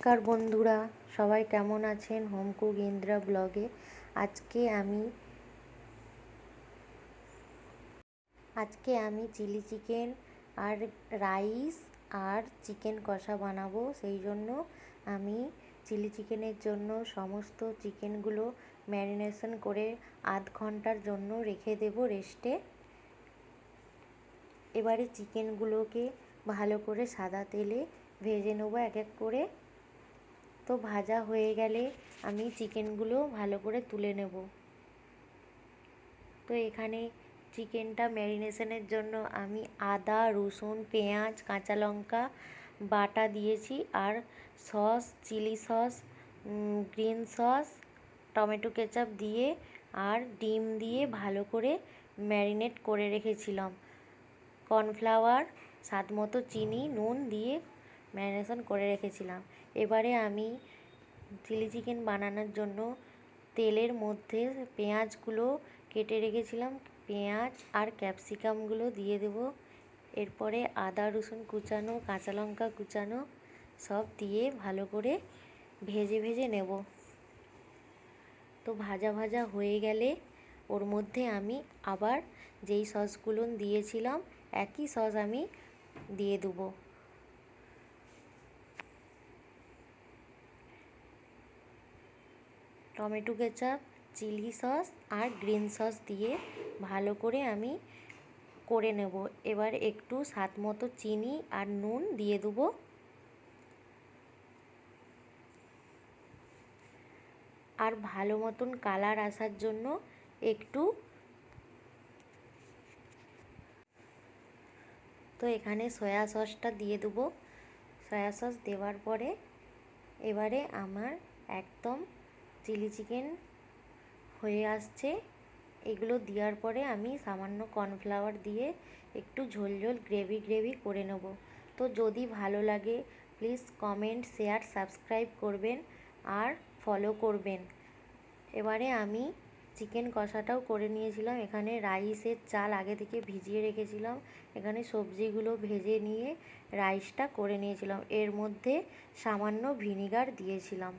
নমস্কার বন্ধুরা, সবাই কেমন আছেন? হোম কুক ইন্দ্রা ব্লগে আজকে আমি চিলি চিকেন আর রাইস আর চিকেন কষা বানাবো। সেই জন্য আমি চিলি চিকেনের জন্য সমস্ত চিকেনগুলো ম্যারিনেশন করে আধ ঘন্টার জন্য রেখে দেব রেস্টে। এবারে চিকেনগুলোকে ভালো করে সাদা তেলে ভেজে নেবো এক এক করে। তো ভাজা হয়ে গেলে আমি চিকেনগুলো ভালো করে তুলে নেব। তো এখানে চিকেনটা ম্যারিনেশনের জন্য আমি আদা, রসুন, পেঁয়াজ, কাঁচা লঙ্কা বাটা দিয়েছি, আর sauce, chilli sauce, green sauce, tomato ketchup দিয়ে আর ডিম দিয়ে ভালো করে ম্যারিনেট করে রেখেছিলাম। কর্নফ্লাওয়ার, স্বাদ মতো চিনি, নুন দিয়ে ম্যারিনেশন করে রেখেছিলাম। এবারে আমি চিলি চিকেন বানানোর জন্য তেলের মধ্যে পেঁয়াজগুলো কেটে রেখেছিলাম, পেঁয়াজ আর ক্যাপসিকামগুলো দিয়ে দেব। এরপরে আদা, রসুন কুচানো, কাঁচা লঙ্কা কুচানো সব দিয়ে ভালো করে ভেজে ভেজে নেব। তো ভাজা ভাজা হয়ে গেলে ওর মধ্যে আমি আবার যেই সসগুলো দিয়েছিলাম একই সস আমি দিয়ে দেবো। টমেটো কেচাপ, চিলি সস আর গ্রিন সস দিয়ে ভালো করে আমি করে নেব। এবার একটু স্বাদ মতো চিনি আর নুন দিয়ে দেবো। আর ভালো মতন কালার আসার জন্য একটু, তো এখানে সয়া সসটা দিয়ে দেবো। সয়া সস দেওয়ার পরে এবারে আমার একদম চিলি চিকেন হয়ে আসছে। এগুলো দেওয়ার পরে আমি সামান্য কর্নফ্লাওয়ার দিয়ে একটু ঝোল ঝোল গ্রেভি করে নেব। তো যদি ভালো লাগে প্লিজ কমেন্ট, শেয়ার, সাবস্ক্রাইব করবেন আর ফলো করবেন। এবারে আমি চিকেন কষাটাও করে নিয়েছিলাম। এখানে রাইসের চাল আগে থেকে ভিজিয়ে রেখেছিলাম, এখানে সবজিগুলো ভেজে নিয়ে রাইসটা করে নিয়েছিলাম। এর মধ্যে সামান্য ভিনিগার দিয়েছিলাম।